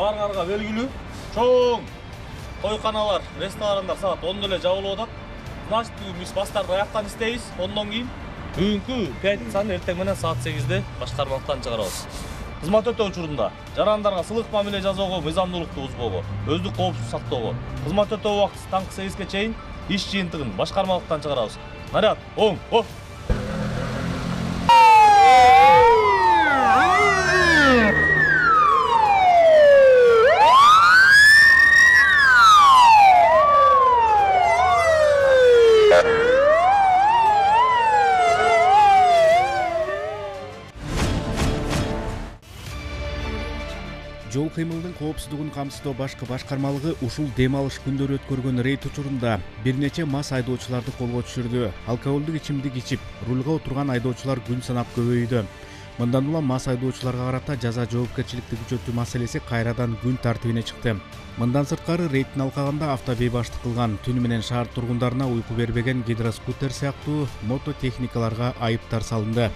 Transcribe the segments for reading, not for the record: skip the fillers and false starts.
баарыңарга белгилүү. Чоң койканалар, ресторандар саат 10 эле жабылып атат. Значит, бүгүн биз бастарды аяктан иштейбиз. Ондон кийин бүгүнкү пятницаны эртең менен саат 8-де башкармалыктан чыгарабыз. Кызмат өтөө учурунда жарандарга сылык мамиле жасоого, мыйзамдуулукту бузбоого, өздүк коопсуздук сактоого, кызмат өтөө убактысы таңкы 8-ге чейин иш жыйынтыгын башкармалыктан чыгарабыз. Наряд, оң, оп! Жол кыймылдын коопсуздугун камсыздоо башкы башкармалыгы ушул дем алыш күндөрү өткөргөн рейд учурунда бир нече мас айдоочуларды колго түшүрдү. Алкоголдук ичимдик ичип, рулга отурган айдоочулар күн санап көбөйдү. Мындан улам мас айдоочуларга карата жаза жоопкерчиликти күчөтүү маселеси кайрадан күн тартибине чыкты. Мындан сырткары рейдтин алкагында автобейбаштык кылган, түнү менен шаар тургундарына уйку бербеген гидроскутер сыяктуу мототехникаларга айыптар салынды.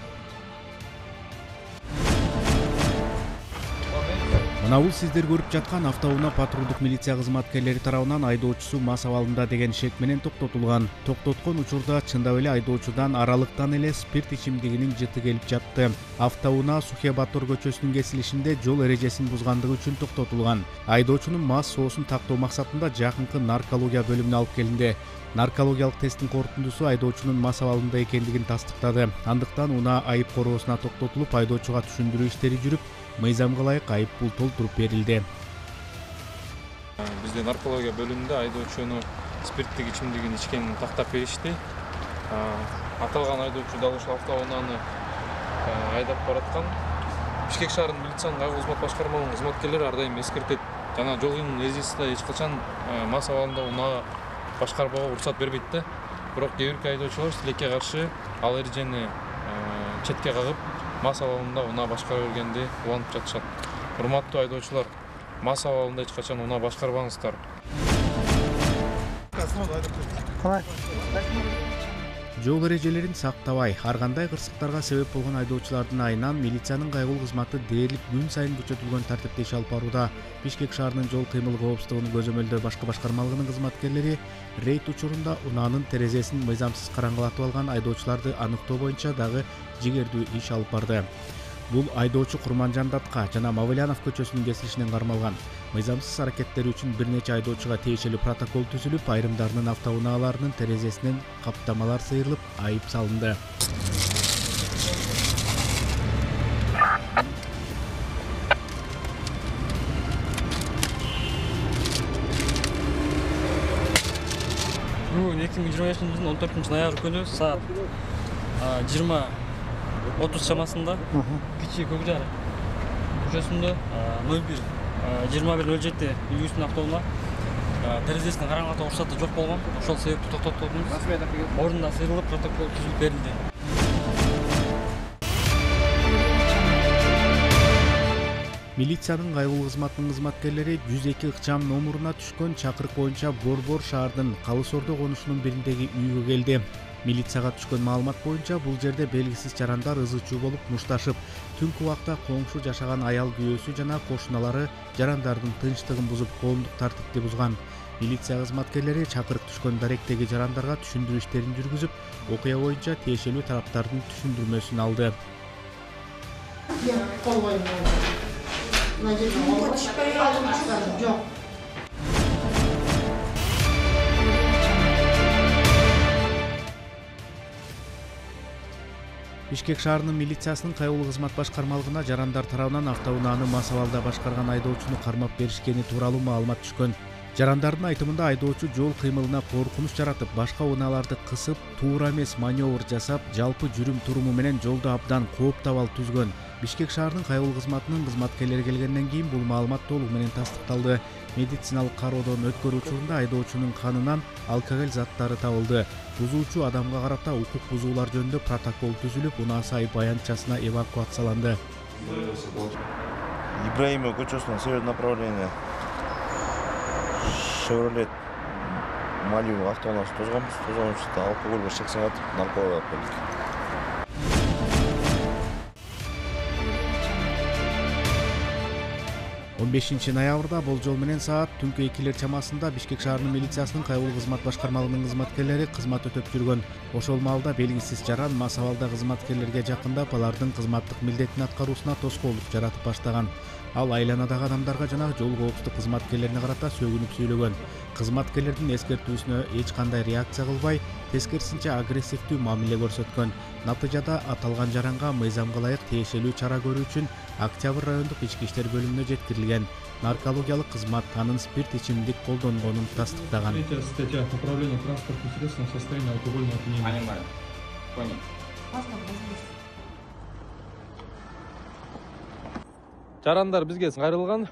Мына бул сиздер көрүп жаткан автоунаа патрулдук милиция кызматкерлери тарабынан айдоочусу мас абалында деген шек менен токтотулган. Токтоткон учурда чындап эле айдоочудан аралыктан эле спирт ичимдигинин жыты келип жатты. Автоунаа Сухебатор көчөсүнүн кесилишинде жол эрежесин бузгандыгы үчүн токтотулган. Айдоочунун мас соосун тактоо максатында жакынкы наркология бөлүмүнө алып келинди. Наркологиялык тесттин корутундусу айдоочунун мас абалында экендигин тастыктады. Андыктан унаа айып короосуна токтотулуп, айдоочуга түшүндүрүү иштери жүрүп, мыйзамга ылайык айып пул толтуруп берилди. Бизде наркология бөлүмүндө айдоочуну спирттик ичимдигин ичкенин тактап беришти. Аталган айдоочу дал ушул автоунааны айдап бараткан. Бишкек шаарынын милициянын кайгылуу кызмат башкармалыгынын кызматкерлери ар дайым эскертет. Жана жол кыймылынын эрежесинде эч качан мас абалында унаа башкарбоого уруксат бербейт да. Бирок кээ бир айдоочулар тилекке каршы ал эрежени четке кагып, мас абалында унаа башкара бергенди уланып жатышат. Урматтуу айдоочулар, мас абалында эч качан унаа башкарбаңыздар. Жол эрежелерин сактабай, ар кандай кырсыктарга себеп болгон айдоочулардын айынан милициянын кайгылуу кызматы дээрлик күн сайын күчөтүлгөн тартипте иш алып барууда. Бишкек шаарынын жол кыймыл коопсуздугун көзөмөлдөө башкы башкармалыгынын кызматкерлери рейд учурунда унаанын терезесин мыйзамсыз караңгылатып алган айдоочуларды аныктоо боюнча дагы жигердүү иш алып барды. Бул айдоочу Курманжан Датка жана Мавлянов көчөсүнүн кесилишинен кармалган. Мыйзамсыз аракеттери үчүн бир нече айдоочуга тиешелүү протокол түзүлүп, айрымдарынын автоунааларынын терезесинен каптамалар сыйрылып, айып салынды. Бүгүн 2025-жылдын 14-ноябрь күнү саат 20:30 чамасында Кичи Көкжар көчөсүндө 01:21:07 үлгүсүнүн автоунаа терезесине караңгылатуу уруксаты жок болгон. Ошол себептен токтотулдук. Ордунда сыйрылып, протокол түзүлүп берилди. Милициянын кайгылуу кызматынын кызматкерлери 102 ыкчам номуруна түшкөн чакырык боюнча Борбор шаардын Калыс Ордо конушунун бириндеги үйгө келди. Милицияга түшкөн маалымат боюнча бул жерде белгисиз жарандар ызы чуу болуп мушташып, түнкү убакта коңшу жашаган аял күйөөсү жана кошуналары жарандардын тынчтыгын бузуп, коомдук тартипти бузган. Милиция кызматкерлери чакырык түшкөн даректеги жарандарга түшүндүрүү иштерин жүргүзүп, окуя боюнча тиешелүү тараптардын түшүндүрмөсүн алды. Бишкек шаарынын милициясынын кайгылуу кызмат башкармалыгына жарандар тарабынан автоунааны мас абалда башкарган айдоочуну кармап беришкени тууралуу маалымат түшкөн. Жарандардын айтымында айдоочу жол кыймылына коркунуч жаратып, башка унааларды кысып, туура эмес маневр жасап, жалпы жүрүм туруму менен жолду абдан кооптуу абал түзгөн. Бишкек шаарынын кайгылуу кызматынын кызматкерлери келгенден кийин бул маалымат толугу менен тастыкталды. Медициналык кароодон өткөрүү учурунда айдоочунун канынан алкоголь заттары табылды. Бузуучу адамга карата укук бузуулар жөнүндө протокол түзүлүп, унаа айып аянтчасына эвакуацияланды. Ибраимов көчөсүнөн север направление Chevrolet Malibu автоунаасы тозгонбуз. Тозгон учурда алкогольгө шек сыгатып, наркологияга алып келдик. 15 ноябрда болжол менен саат түнкү 2 чамасында Бишкек шаарынын милициясынын кайгылуу кызмат башкармалыгынын кызматкерлери кызмат өтөп жүргөн. Ошол маалда белгисиз жаран мас абалда кызматкерлерге жакындап, алардын кызматтык милдетин аткаруусуна тоскоолдук жаратып баштаган. Ал айланадагы адамдарга жана жол коопсуздук кызматкерлерине карата сөгүнүп сүйлөгөн. Кызматкерлердин эскертүүсүнө эч кандай реакция кылбай, тескерисинче агрессивдүү мамиле көрсөткөн. Натыйжада аталган жаранга мыйзамга ылайык тиешелүү чара көрүү үчүн Октябрь райондук ички иштер бөлүмүнө жеткирилген. Наркологиялык кызмат анын спирт ичимдик колдонгонун тастыктаган. Статья управления транспортным средством в состоянии алкогольного опьянения. Понимаю. Понял. Жарандар бизге кайрылган.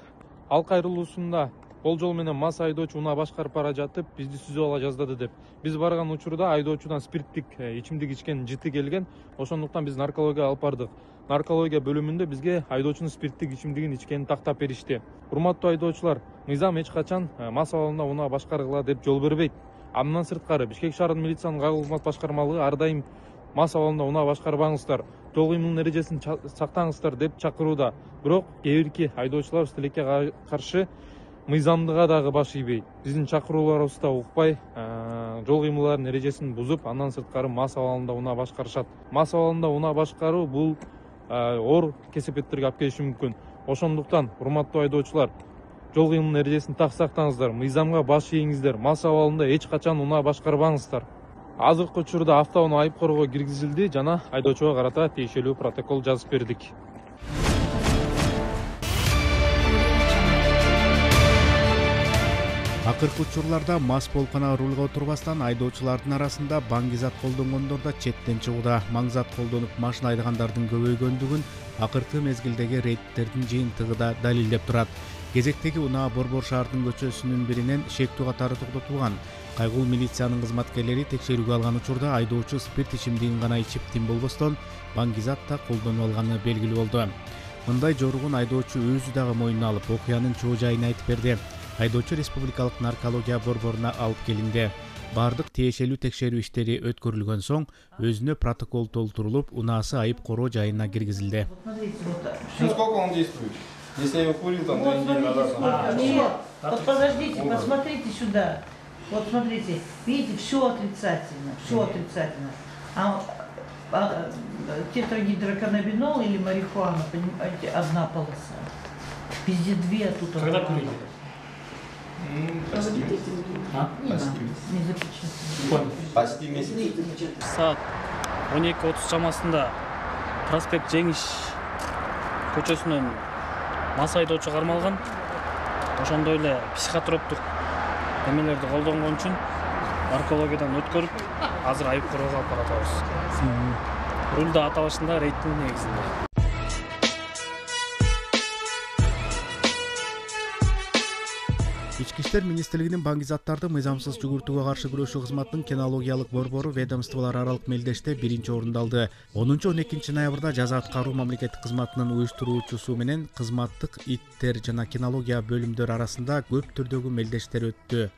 Ал кайрылуусунда болжол менен мас айдоочу унаа башкарып бара жатып, бизди сүзүп ала жаздады деп. Биз барган учурда айдоочудан спирттик ичимдик ичкен жыты келген. Ошондуктан биз наркологияга алып бардык. Наркология бөлүмүндө бизге айдоочунун спирттик ичимдигин ичкенин тактап беришти. Урматтуу айдоочулар, мыйзам эч качан мас абалында унаа башкаргыла деп жол бербейт. Андан сырткары Бишкек шаарынын милициянын кайгылуу кызмат башкармалыгы ар дайым мас абалында унаа башкарбаңыздар, жол кыймылынын эрежесин сактаңыздар деп чакырууда. Бирок кээ бирки айдоочулар тилекке каршы мыйзамдыга дагы баш ийбей, биздин чакырууларыбызды укпай, жол кыймылдарынын эрежесин бузуп, андан сырткары мас абалында унаа башкарышат. Мас абалында унаа башкаруу бул оор кесепеттерге алып келиши мүмкүн. Ошондуктан урматтуу айдоочулар, жол кыймылынын эрежесин так сактаңыздар, мыйзамга баш ийиңиздер, мас абалында эч качан унаа башкарбаңыздар. Азыркы учурда автоунаа айып коргоо киргизилди жана айдоочуга карата тиешелүү протокол жазып бердик. Акыркы учурларда мас болкана рулга отурбастан айдоочулардын арасында баңгизат колдонгондор да четтен чыгууда. Маңзат колдонуп машина айдагандардын көбөйгөндүгүн акыркы мезгилдеги рейдтердин жыйынтыгы да далилдеп турат. Кезектеги унаа Борбор шаардын көчөсүнүн биринен шектүү катары токтотулган. Кайгылуу милициянын кызматкерлери текшерүүгө алган учурда айдоочу спирт ичимдигин гана ичип тим болбостон баңгизат да колдонуп алганы белгилүү болду. Мындай жоругун айдоочу өзү дагы мойнуна алып, окуянын чоо жайын айтып берди. Айдоочу республикалык наркология борборуна алып келинди. Бардык тиешелүү текшерүү иштери өткөрүлгөн соң өзүнө протокол толтурулуп, унаасы айып короо жайына киргизилди. Сколько он действует? Если я его курил, там 2 недели назад. Нет, вот подождите, посмотрите сюда. Вот смотрите, видите, все отрицательно, все отрицательно. Тетрагидроканнабинол или марихуана, понимаете, одна полоса. Везде 2, а тут Когда одна. курили? Не запечатано. Почти месяц. Саат 12:30 чамасында проспект Жеңиш көчөсүнөн мас айдоочу кармалган. Ошондой эле психотроптук эмелерди колдонгон үчүн наркологиядан өткөрүп, азыр айып корууга алып баратабыз. Рулда аталышында рейдтин негизинде. Ички иштер министрлигинин баңгизаттарды мыйзамсыз жүгүртүүгө каршы күрөшүү кызматынын кинологиялык борбору ведомстволор аралык мелдеште 1-чи орунду алды. 10-12 ноябрда жаза аткаруу мамлекеттик кызматынын уюштуруучусу менен кызматтык иттер жана кинология бөлүмдөр арасында көп түрдөгү мелдештер өттү.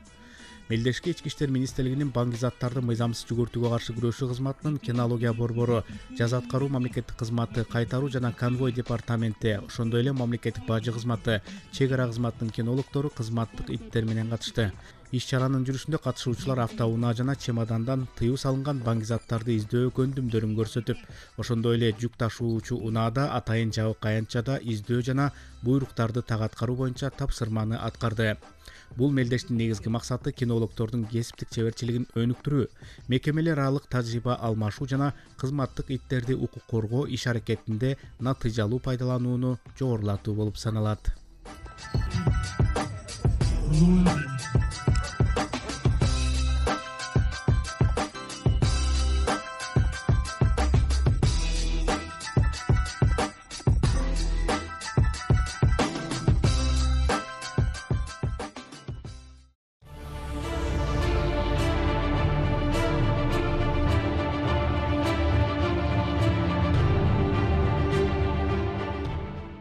Мелдешке ички иштер министрлигинин баңгизаттарды мыйзамсыз жүгүртүүгө каршы күрөшүү кызматынын кинология борбору, жаза аткаруу мамлекеттик кызматы, кайтаруу жана конвой департаменти, ошондой эле мамлекеттик бажы кызматы, чек ара кызматынын кинологдору кызматтык иттер менен катышты. Иш чаранын жүрүшүндө катышуучулар автоунаа жана чемодандан тыюу салынган баңгизаттарды издөө көндүмдөрүн көрсөтүп, ошондой эле жүк ташуучу унаада атайын жабык аянтчада издөө жана буйруктарды так аткаруу боюнча тапсырманы аткарды. Бул мелдештин негизги максаты кинологдордун кесиптик чеберчилигин өнүктүрүү, мекемелер аралык тажрыйба алмашуу жана кызматтык иттерди укук коргоо иш аракетинде натыйжалуу пайдаланууну жогорулатуу болуп саналат.